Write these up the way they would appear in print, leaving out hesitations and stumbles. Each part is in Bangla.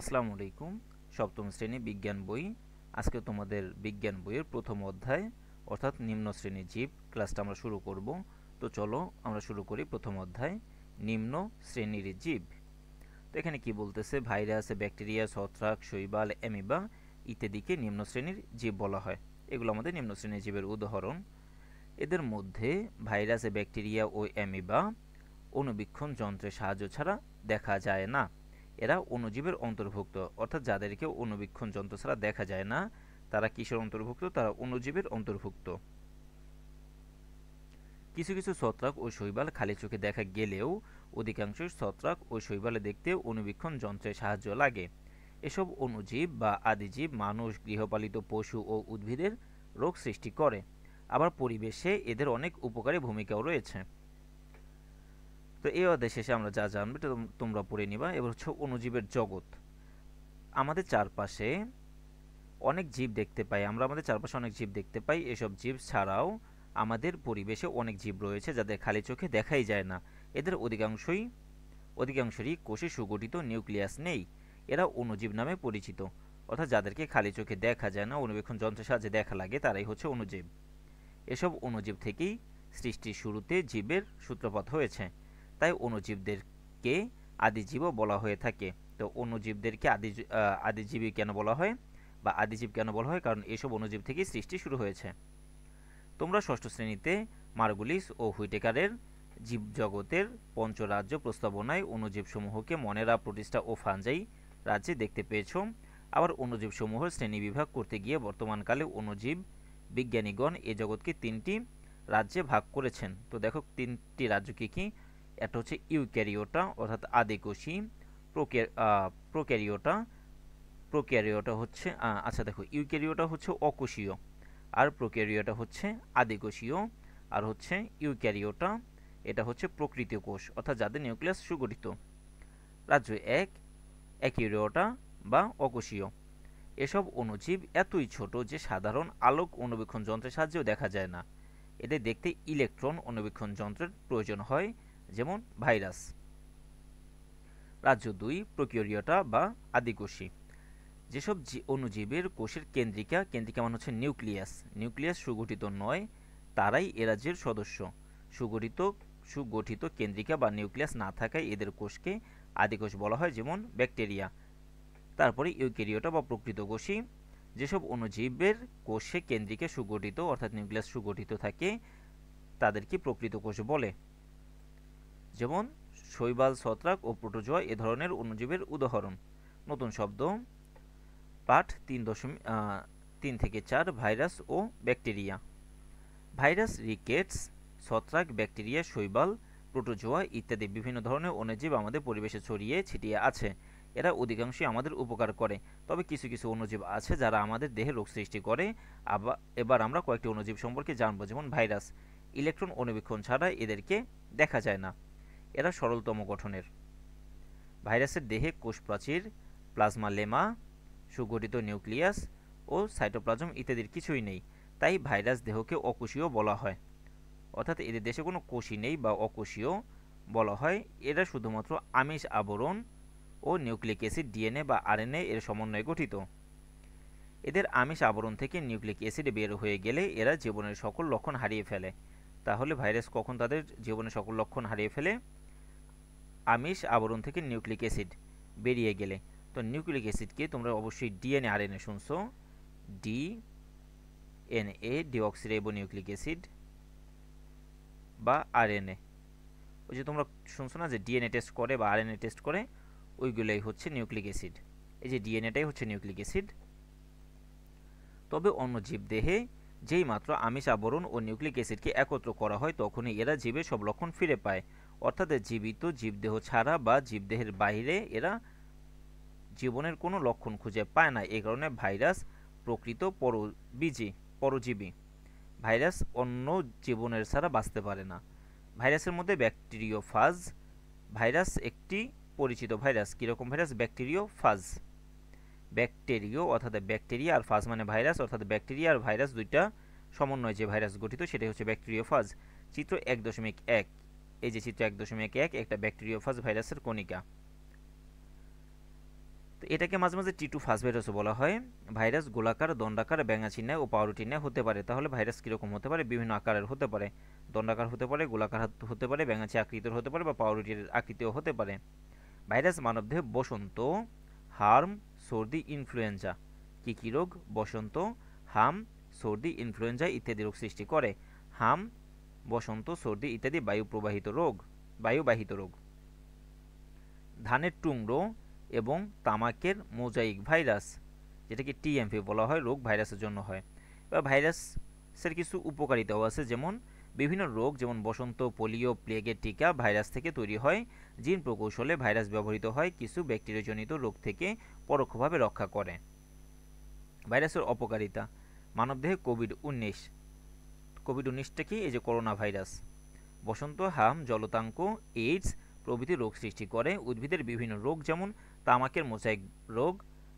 আসসালামু আলাইকুম। সপ্তম শ্রেণী বিজ্ঞান বই। আজকে তোমাদের বিজ্ঞান বইয়ের প্রথম অধ্যায় অর্থাৎ নিম্ন শ্রেণীর জীব ক্লাসটা আমরা শুরু করব। তো চলো আমরা শুরু করি প্রথম অধ্যায় নিম্ন শ্রেণীর জীব। তো এখানে কি বলতেছে, ভাইরাস, ব্যাকটেরিয়া, ছত্রাক, শৈবাল, অ্যামিবা ইত্যাদিকে নিম্ন শ্রেণীর জীব বলা হয়। এগুলো আমাদের নিম্ন শ্রেণীর জীবের উদাহরণ। এদের মধ্যে ভাইরাস, ব্যাকটেরিয়া ও অ্যামিবা অণুবীক্ষণ যন্ত্রের সাহায্য ছাড়া দেখা যায় না। এরা অণুজীবের অন্তর্ভুক্ত, অর্থাৎ যাদেরকে অণুবীক্ষণ যন্ত্র ছাড়া দেখা যায় না তারা কিসের অন্তর্ভুক্ত? তারা অণুজীবের অন্তর্ভুক্ত। কিছু কিছু ছত্রাক ও শৈবাল খালি চোখে দেখা গেলেও অধিকাংশ ছত্রাক ও শৈবালে দেখতে অণুবীক্ষণ যন্ত্রের সাহায্য লাগে। এসব অণুজীব বা আদিজীব মানুষ, গৃহপালিত পশু ও উদ্ভিদের রোগ সৃষ্টি করে। আবার পরিবেশে এদের অনেক উপকারী ভূমিকাও রয়েছে। তো এই অধ্যায় শেষে আমরা যা জানবো তোমরা পড়ে নিবা। এবার হচ্ছে অণুজীবের জগৎ। আমাদের চারপাশে অনেক জীব দেখতে পাই, আমরা আমাদের চারপাশে অনেক জীব দেখতে পাই। এসব জীব ছাড়াও আমাদের পরিবেশে অনেক জীব রয়েছে যাদের খালি চোখে দেখাই যায় না। এদের অধিকাংশরই কোষে সুগঠিত নিউক্লিয়াস নেই। এরা অণুজীব নামে পরিচিত, অর্থাৎ যাদেরকে খালি চোখে দেখা যায় না, অণুবীক্ষণ যন্ত্রের সাহায্যে দেখা লাগে, তারাই হচ্ছে অণুজীব। এসব অণুজীব থেকেই সৃষ্টির শুরুতে জীবের সূত্রপাত হয়েছে, তাই অণুজীবদেরকে আদিজীবও বলা হয়ে থাকে। তো অণুজীবদেরকে আদিজীবী কেন বলা হয় বা আদিজীব কেন বলা হয়? কারণ এসব অণুজীব থেকেই সৃষ্টি শুরু হয়েছে। তোমরা ষষ্ঠ শ্রেণীতে মার্গুলিস ও হুইটেকারের জীবজগতের পঞ্চরাজ্য প্রস্তাবনায় অণুজীবসমূহকে মনেরা, প্রোটিস্টা ও ফাঞ্জাই রাজ্যে দেখতে পেয়েছ। আবার অণুজীবসমূহের শ্রেণীবিভাগ করতে গিয়ে বর্তমানকালে অণুজীব বিজ্ঞানীগণ এ জগৎকে তিনটি রাজ্যে ভাগ করেছেন। তো দেখো তিনটি রাজ্য কি কি? একটা হচ্ছে ইউক্যারিওটা অর্থাৎ আদিকোষী, প্রোক্যারিওটা প্রোক্যারিওটা হচ্ছে আচ্ছা দেখো, ইউক্যারিওটা হচ্ছে অকোষীয়, আর প্রোক্যারিওটা হচ্ছে আদিকোষীয়, আর হচ্ছে ইউক্যারিওটা এটা হচ্ছে প্রকৃতিয় কোষ, অর্থাৎ যাদের নিউক্লিয়াস সুগঠিত। রাজ্য এক, অ্যাকিউরিওটা বা অকোষীয়। এসব অণুজীব এতই ছোট যে সাধারণ আলোক অণুবীক্ষণ যন্ত্রের সাহায্যেও দেখা যায় না। এদের দেখতে ইলেকট্রন অণুবীক্ষণ যন্ত্রের প্রয়োজন হয়, যেমন ভাইরাস। রাজ্য দুই, প্রোক্যারিওটা বা আদিকোষী। যেসব অণুজীবের কোষের কেন্দ্রিকা মানে হচ্ছে নিউক্লিয়াস সুগঠিত নয়, তারাই এ রাজ্যের সদস্য। সুগঠিত কেন্দ্রিকা বা নিউক্লিয়াস না থাকায় এদের কোষকে আদিকোষ বলা হয়, যেমন ব্যাকটেরিয়া। তারপরে ইউক্যারিওটা বা প্রকৃতকোষী। যেসব অণুজীবের কোষে কেন্দ্রিকা সুগঠিত অর্থাৎ নিউক্লিয়াস সুগঠিত থাকে তাদেরকে প্রকৃত কোষ বলে, যেমন শৈবাল, ছত্রাক ও প্রোটোজোয়া এ ধরনের অণুজীবের উদাহরণ। নতুন শব্দ পাঠ 3 থেকে 4, ভাইরাস ও ব্যাকটেরিয়া। ভাইরাস, রিকেটস, ছত্রাক, ব্যাকটেরিয়া, শৈবাল, প্রোটোজোয়া ইত্যাদি বিভিন্ন ধরনের অণুজীব আমাদের পরিবেশে ছড়িয়ে ছিটিয়ে আছে। এরা অধিকাংশই আমাদের উপকার করে, তবে কিছু কিছু অণুজীব আছে যারা আমাদের দেহে রোগ সৃষ্টি করে। এবার আমরা কয়েকটি অণুজীব সম্পর্কে জানব, যেমন ভাইরাস। ইলেকট্রন অণুবীক্ষণ ছাড়া এদেরকে দেখা যায় না, এরা সরলতম গঠনের। ভাইরাসের দেহে কোষপ্রাচীর, প্লাজমা লেমা, সুগঠিত নিউক্লিয়াস ও সাইটোপ্লাজম ইত্যাদির কিছুই নেই, তাই ভাইরাস দেহকে অকোষীয় বলা হয়, অর্থাৎ এদের দেশে কোনো কোষই নেই বা অকোষীয় বলা হয়। এরা শুধুমাত্র আমিষ আবরণ ও নিউক্লিক অ্যাসিড, ডিএনএ বা আরএনএ এর সমন্বয়ে গঠিত। এদের আমিষ আবরণ থেকে নিউক্লিক অ্যাসিড বের হয়ে গেলে এরা জীবনের সকল লক্ষণ হারিয়ে ফেলে। তাহলে ভাইরাস কখন তাদের জীবনের সকল লক্ষণ হারিয়ে ফেলে? আমিষ আবরণ থেকে নিউক্লিক অ্যাসিড বেরিয়ে গেলে। তো নিউক্লিক অ্যাসিডকে তোমরা অবশ্যই ডিএনএ আরএনএ শুনছো, ডিএনএ ডিঅক্সিরাইবোনিউক্লিক অ্যাসিড বা আরএনএ। ওই যে তোমরা শুনছো না যে ডিএনএ টেস্ট করে বা আরএনএ টেস্ট করে, ওইগুলোই হচ্ছে নিউক্লিক অ্যাসিড। এই যে ডিএনএটাই হচ্ছে নিউক্লিক অ্যাসিড। তবে অন্য জীবদেহে যেই মাত্র আমিষ আবরণ ও নিউক্লিক অ্যাসিডকে একত্র করা হয় তখনই এরা জীবের সব লক্ষণ ফিরে পায়, অর্থাৎ জীবিত জীবদেহ ছাড়া বা জীবদেহের বাইরে এরা জীবনের কোনো লক্ষণ খুঁজে পায় না। এই কারণে ভাইরাস প্রকৃত পরজীবী। ভাইরাস অন্য জীবনের ছাড়া বাঁচতে পারে না। ভাইরাসের মধ্যে ব্যাকটেরিওফাজ ভাইরাস একটি পরিচিত ভাইরাস। কীরকম ভাইরাস? ব্যাকটেরিওফাজ। ব্যাকটেরিও অর্থাৎ ব্যাকটেরিয়া, আর ফাজ মানে ভাইরাস, অর্থাৎ ব্যাকটেরিয়া আর ভাইরাস দুইটা সমন্বয়ে যে ভাইরাস গঠিত সেটাই হচ্ছে ব্যাকটেরিওফাজ। চিত্র 1.1, এই যে চিত্র 1.1 একটা ব্যাকটেরিওফাজ ভাইরাসের কণিকা। তো এটাকে মাঝে মাঝে টি2 ফাস্ট ভাইরাসও বলা হয়। ভাইরাস গোলাকার, দণ্ডাকার, ব্যাঙাচির ন্যায় ও পাউরুটির ন্যায় হতে পারে। তাহলে ভাইরাস কীরকম হতে পারে? বিভিন্ন আকারের হতে পারে, দণ্ডাকার হতে পারে, গোলাকার হতে পারে, ব্যাঙাচি আকৃতির হতে পারে বা পাউরুটির আকৃতিও হতে পারে। ভাইরাস মানবদেহে বসন্ত, হার্ম, সর্দি, ইনফ্লুয়েঞ্জা কি কি রোগ? বসন্ত, হাম, সর্দি, ইনফ্লুয়েঞ্জা ইত্যাদি রোগ সৃষ্টি করে। হাম, বসন্ত, সর্দি ইত্যাদি বায়ুবাহিত রোগ। ধানের টুংরো এবং তামাকের মোজাইক ভাইরাস, যেটাকে টিএমভি বলা হয়, রোগ ভাইরাসের জন্য হয়। এবার ভাইরাসের কিছু উপকারিতাও আছে, যেমন বিভিন্ন রোগ যেমন বসন্ত, পোলিও, প্লেগের টিকা ভাইরাস থেকে তৈরি হয়। জিন প্রকৌশলে ভাইরাস ব্যবহৃত হয় কিছু ব্যাকটেরিয়াজনিত রোগ থেকে পরোক্ষভাবে রক্ষা করে। ভাইরাসের অপকারিতা: মানবদেহে কোভিড-19টা কি? এই যে করোনা ভাইরাস। বসন্ত, হাম, জলতাঙ্ক, এইডস প্রভৃতি রোগ সৃষ্টি করে। উদ্ভিদের বিভিন্ন রোগ যেমন তামাকের মোজাইক রোগ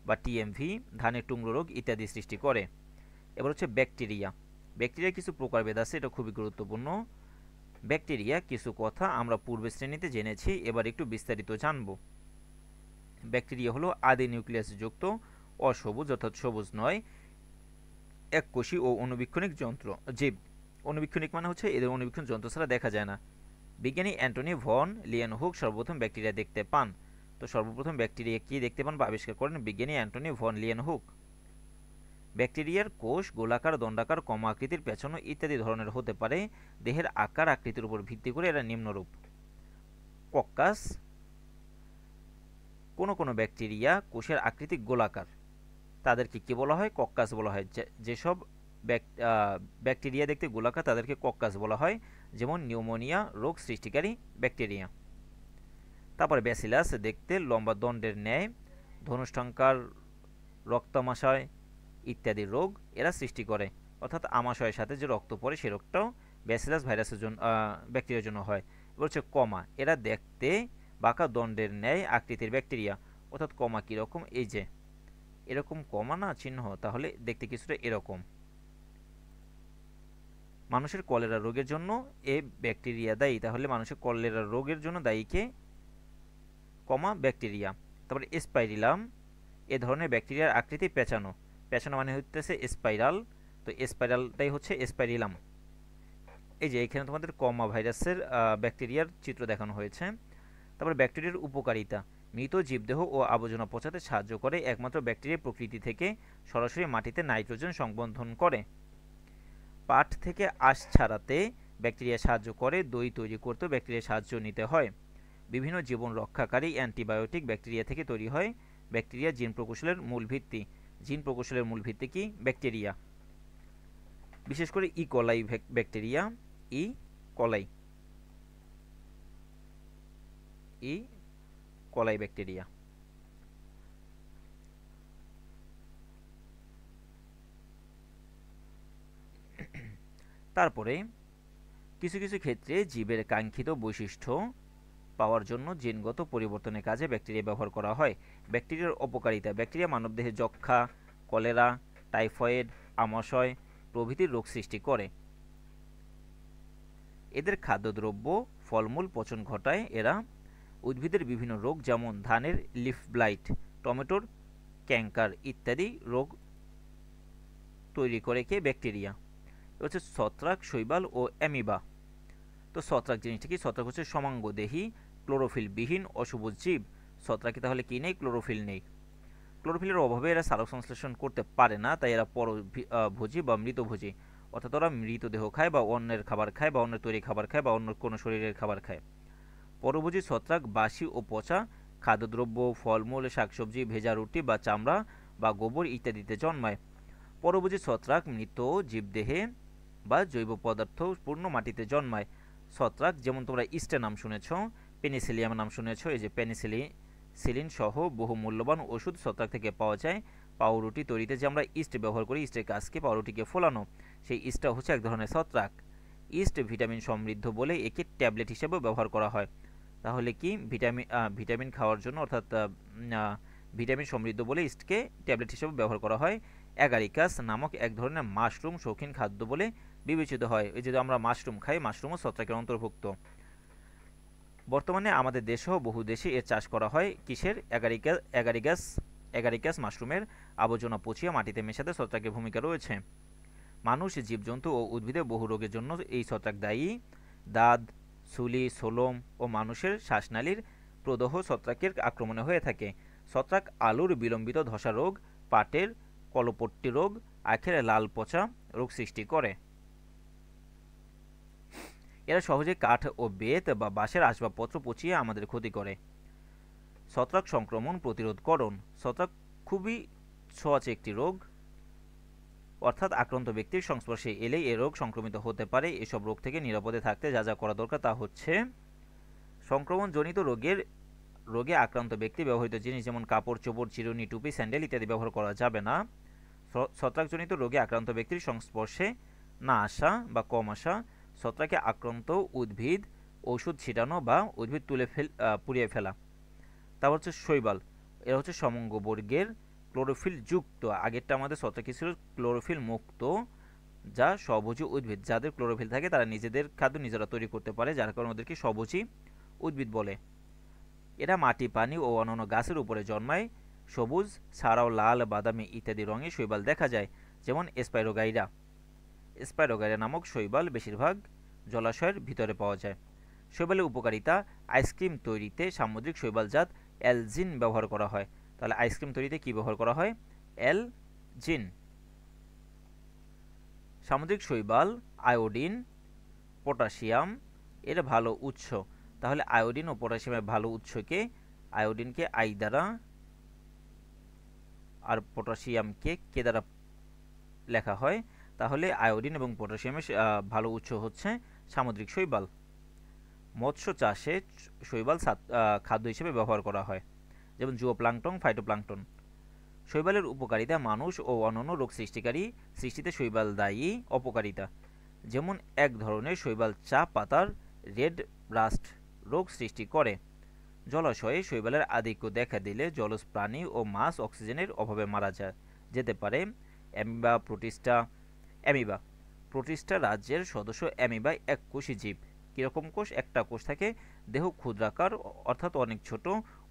বা টিএমভি, ধানের টুংরো রোগ ইত্যাদি সৃষ্টি করে। এবার হচ্ছে ব্যাকটেরিয়া। ব্যাকটেরিয়া কিছু প্রকারভেদ আছে, এটা খুবই গুরুত্বপূর্ণ। ব্যাকটেরিয়া কিছু কথা আমরা পূর্বের শ্রেণীতে জেনেছি, এবার একটু বিস্তারিত জানব। ব্যাকটেরিয়া হলো আদি নিউক্লিয়াস যুক্ত, অসবুজ অর্থাৎ সবুজ নয়, এককোষী ও অণুবীক্ষণিক যন্ত্র জীব। অণুবীক্ষণিক মানে হচ্ছে এদের অণুবীক্ষণ যন্ত্র ছাড়া দেখা যায় না। বিজ্ঞানী অ্যান্টনি ভন লিয়েনহুক সর্বপ্রথম ব্যাকটেরিয়া দেখতে পান। তো সর্বপ্রথম ব্যাকটেরিয়া কি দেখতে পান বা আবিষ্কার করেন? বিজ্ঞানী অ্যান্টনি ভন লিয়েনহুক। ব্যাকটেরিয়ার কোষ গোলাকার, দণ্ডাকার, কমা আকৃতির, পেঁচানো ইত্যাদি ধরনের হতে পারে। দেহের আকার আকৃতির উপর ভিত্তি করে এরা নিম্নরূপ: কক্কাস। কোনো ব্যাকটেরিয়া কোষের আকৃতি গোলাকার, তাদেরকে কি বলা হয়? কক্কাস বলা হয়। যেসব ব্যাকটেরিয়া দেখতে গোলাকার তাদেরকে কক্কাস বলা হয়, যেমন নিউমোনিয়া রোগ সৃষ্টিকারী ব্যাকটেরিয়া। তারপরে ব্যাসিলাস, দেখতে লম্বা দণ্ডের ন্যায়, ধনুষ্টাঙ্কার, রক্তামাশয় ইত্যাদি রোগ এরা সৃষ্টি করে, অর্থাৎ আমাশয়ের সাথে যে রক্ত পড়ে সে রোগটাও ব্যাসিলাস ভাইরাসের জন্য ব্যাকটেরিয়ার জন্য হয়। এবার হচ্ছে কমা, এরা দেখতে বাঁকা দণ্ডের ন্যায় আকৃতির ব্যাকটেরিয়া, অর্থাৎ কমা কীরকম? এই যে এরকম কমা না চিহ্ন, তাহলে দেখতে কিছুটা এরকম। মানুষের কলেরা রোগের জন্য এই ব্যাকটেরিয়া দায়ী, তাহলে মানুষের কলেরা রোগের জন্য দায়ী কে? কমা ব্যাকটেরিয়া। তারপরে স্পাইরিলাম, এ ধরনের ব্যাকটেরিয়ার আকৃতি পেঁচানো, পেঁচানো মানে হচ্ছে স্পাইরাল, তো স্পাইরালটাই হচ্ছে স্পাইরিলাম। এই যে এখানে তোমাদের কমা ভাইরাসের ব্যাকটেরিয়ার চিত্র দেখানো হয়েছে। তারপরে ব্যাকটেরিয়ার উপকারিতা: মৃত জীবদেহ ও আবর্জনা পচাতে সাহায্য করে। একমাত্র ব্যাকটেরিয়া প্রকৃতি থেকে সরাসরি মাটিতে নাইট্রোজেন সংবন্ধন করে। পাট থেকে আঁশ ছাড়াতে ব্যাকটেরিয়া সাহায্য করে। দই তৈরি করতেও ব্যাকটেরিয়ার সাহায্য নিতে হয়। বিভিন্ন জীবন রক্ষাকারী অ্যান্টিবায়োটিক ব্যাকটেরিয়া থেকে তৈরি হয়। ব্যাকটেরিয়া জিন প্রকৌশলের মূল ভিত্তি। জিন প্রকৌশলের মূল ভিত্তি কি? ব্যাকটেরিয়া, বিশেষ করে ইকোলাই ব্যাকটেরিয়া, কলাই ব্যাকটেরিয়া। তারপরে কিছু কিছু ক্ষেত্রে জীবের কাঙ্ক্ষিত বৈশিষ্ট্য পাওয়ার জন্য জিনগত পরিবর্তনের কাজে ব্যাকটেরিয়া ব্যবহার করা হয়। ব্যাকটেরিয়ার অপকারিতা: ব্যাকটেরিয়া মানবদেহে যক্ষ্মা, কলেরা, টাইফয়েড, আমাশয় প্রভৃতির রোগ সৃষ্টি করে। এদের খাদ্যদ্রব্য ফলমূল পচন ঘটায়। এরা উদ্ভিদের বিভিন্ন রোগ যেমন ধানের লিফ ব্লাইট, টমেটোর ক্যাঙ্কার ইত্যাদি রোগ তৈরি করে কে? ব্যাকটেরিয়া। হচ্ছে ছত্রাক, শৈবাল ও অ্যামিবা। তো ছত্রাক জিনিসটা কি? ছত্রাক হচ্ছে সমাঙ্গদেহী ক্লোরোফিলবিহীন অসবুজ জীব। ছত্রাকে তাহলে কি নেই? ক্লোরোফিল নেই। ক্লোরোফিলের অভাবে এরা সালোক সংশ্লেষণ করতে পারে না, তাই এরা পরভোজী বা মৃতভোজী, অর্থাৎ ওরা মৃতদেহ খায় বা অন্যের খাবার খায় বা অন্যের তৈরি খাবার খায় বা অন্য কোনো শরীরের খাবার খায়। পরভোজী ছত্রাক বাসি ও পচা খাদ্যদ্রব্য, ফলমূল, শাকসবজি, ভেজা রুটি বা চামড়া বা গোবর ইত্যাদিতে জন্মায়। পরভোজী ছত্রাক মৃত জীবদেহে বা জৈব পদার্থ পূর্ণ মাটিতে জন্মায়। ছত্রাক যেমন তোমরা ইস্টের নাম শুনেছ, পেনিসিলিয়ামের নাম শুনেছ, এই যে পেনিসিলিন সহ বহু মূল্যবান ওষুধ ছত্রাক থেকে পাওয়া যায়। পাউরুটি তৈরিতে যে আমরা ইস্ট ব্যবহার করি, ইস্টের কাজকে পাউরুটিকে ফোলানো, সেই ইস্টটা হচ্ছে এক ধরনের ছত্রাক। ইস্ট ভিটামিন সমৃদ্ধ বলে একে ট্যাবলেট হিসেবেও ব্যবহার করা হয়। তাহলে কি ভিটামিন খাওয়ার জন্য, অর্থাৎ ভিটামিন সমৃদ্ধ বলে ইস্টকে ট্যাবলেট হিসেবে ব্যবহার করা হয়। অ্যাগারিকাস নামক এক ধরনের মাশরুম শৌখিন খাদ্য বলে বিবেচিত হয়। এই যে আমরা মাশরুম খাই, মাশরুমও ছত্রাকের অন্তর্ভুক্ত। বর্তমানে আমাদের দেশেও বহু দেশে এর চাষ করা হয়। কিসের? অ্যাগারিকাস এগারিকাস মাশরুমের আবর্জনা পচিয়ে মাটিতে মেশাতে ছত্রাকের ভূমিকা রয়েছে। মানুষ, জীবজন্তু ও উদ্ভিদে বহু রোগের জন্য এই ছত্রাক দায়ী। দাঁত, সুলি, সোলম ও মানুষের শ্বাসনালীর প্রদাহ ছত্রাকের আক্রমণে হয়ে থাকে। ছত্রাক আলুর বিলম্বিত ধসা রোগ, পাটের কলপট্টি রোগ, আখের লাল পচা রোগ সৃষ্টি করে। এরা সহজে কাঠ ও বেত বা বাঁশের আসবাবপত্র পচিয়ে আমাদের ক্ষতি করে। ছত্রাক সংক্রমণ প্রতিরোধকরণ। ছত্রাক খুবই ছোঁয়াচে একটি রোগ, অর্থাৎ আক্রান্ত ব্যক্তির সংস্পর্শে এলেই এ রোগ সংক্রমিত হতে পারে। এসব রোগ থেকে নিরাপদে থাকতে যা যা করা দরকার তা হচ্ছে: সংক্রমণজনিত রোগে আক্রান্ত ব্যক্তি ব্যবহৃত জিনিস যেমন কাপড়, চোপড়, চিরুনি, টুপি, স্যান্ডেল ইত্যাদি ব্যবহার করা যাবে না। ছত্রাকজনিত রোগে আক্রান্ত ব্যক্তির সংস্পর্শে না আসা বা কম আসা। ছত্রাকে আক্রান্ত উদ্ভিদ ওষুধ ছিটানো বা উদ্ভিদ পুড়িয়ে ফেলা। তারপর হচ্ছে শৈবাল। এরা হচ্ছে সমঙ্গবর্গের ক্লোরোফিল যুক্ত, আগেরটা আমাদের ছত্রাক ছিল ক্লোরোফিল মুক্ত, যা স্বভোজী উদ্ভিদ। যাদের ক্লোরোফিল থাকে তারা নিজেদের খাদ্য নিজেরা তৈরি করতে পারে, যার কারণে ওদেরকে স্বভোজী উদ্ভিদ বলে। এরা মাটি, পানি ও অন্যান্য গাছের উপরে জন্মায়। সবুজ ছাড়াও লাল, বাদামি ইত্যাদি রঙে শৈবাল দেখা যায়, যেমন স্পাইরোগাইরা। স্পাইরোগাইরা নামক শৈবাল বেশিরভাগ জলাশয়ের ভিতরে পাওয়া যায়। শৈবালের উপকারিতা: আইসক্রিম তৈরিতে সামুদ্রিক শৈবালজাত অ্যালজিন ব্যবহার করা হয়। তাহলে আইসক্রিম তৈরিতে কি ব্যবহার করা হয়? অ্যালজিন। সামুদ্রিক শৈবাল আয়োডিন, পটাশিয়াম এর ভালো উৎস। তাহলে আয়োডিন ও পটাশিয়ামের ভালো উৎসকে, আয়োডিনকে আই দ্বারা আর পটাশিয়ামকে কে দ্বারা লেখা হয়। তাহলে আয়োডিন এবং পটাশিয়ামের ভালো উৎস হচ্ছে সামুদ্রিক শৈবাল। মৎস্য চাষে শৈবাল খাদ্য হিসেবে ব্যবহার করা হয়, যেমন জুওপ্লাঙ্কটন, ফাইটোপ্লাঙ্কটন। শৈবালের উপকারিতা: মানুষ ও অন্যান্য রোগ সৃষ্টিতে শৈবাল দায়ী। অপকারিতা: যেমন এক ধরনের শৈবাল চা পাতার রেড রাস্ট রোগ সৃষ্টি করে। জলাশয়ে শৈবালের আধিক্য দেখা দিলে জলজ প্রাণী ও মাছ অক্সিজেনের অভাবে মারা যেতে পারে। অ্যামিবা প্রোটিস্টা রাজ্যের সদস্য। অ্যামিবা এককোষী জীব। কীরকম কোষ? একটা কোষ থাকে, দেহ ক্ষুদ্রাকার অর্থাৎ অনেক ছোট,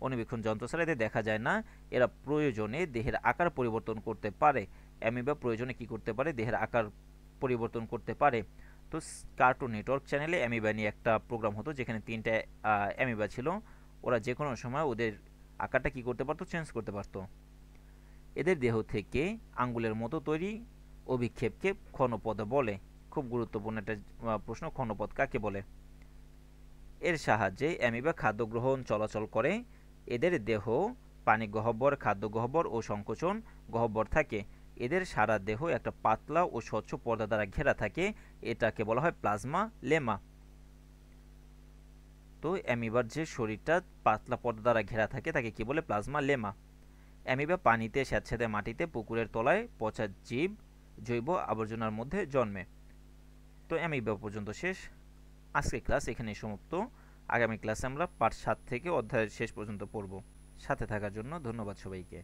অণুবীক্ষণ যন্ত্র ছাড়া এদের দেখা যায় না। এরা প্রয়োজনে দেহের আকার পরিবর্তন করতে পারে। অ্যামিবা প্রয়োজনে কি করতে পারে? দেহের আকার পরিবর্তন করতে পারে। তো কার্টুন নেটওয়ার্ক চ্যানেলে অ্যামিবা নিয়ে একটা প্রোগ্রাম হতো, যেখানে 3টা অ্যামিবা ছিল। ওরা যে কোনো সময় ওদের আকারটা কি করতে পারতো? চেঞ্জ করতে পারতো। এদের দেহ থেকে আঙ্গুলের মতো তৈরি অভিক্ষেপকে ক্ষণপদ বলে। খুব গুরুত্বপূর্ণ একটা প্রশ্ন, ক্ষণপদ কাকে বলে? এর সাহায্যে অ্যামিবা খাদ্য গ্রহণ চলাচল করে। এদের দেহ পানি গহ্বর, খাদ্য গহ্বর ও সংকোচন গহ্বর থাকে। এদের সারা দেহ একটা পাতলা ও স্বচ্ছ পর্দা দ্বারা ঘেরা থাকে, এটাকে বলা হয় প্লাজমা লেমা। তো অ্যামিবার যে শরীরটা পাতলা পর্দা দ্বারা ঘেরা থাকে তাকে কি বলে? Plasma lemma. অ্যামিবা পানিতে, স্যাঁতসেঁতে মাটিতে, পুকুরের তলায় পচা জৈব আবর্জনার মধ্যে জন্মে। তো অ্যামিবা পর্যন্ত শেষ। আজকের ক্লাস এখানেই সমাপ্ত। আগামী ক্লাসে আমরা পার্ট 7 থেকে অধ্যায়ের শেষ পর্যন্ত পড়ব। সাথে থাকার জন্য ধন্যবাদ সবাইকে।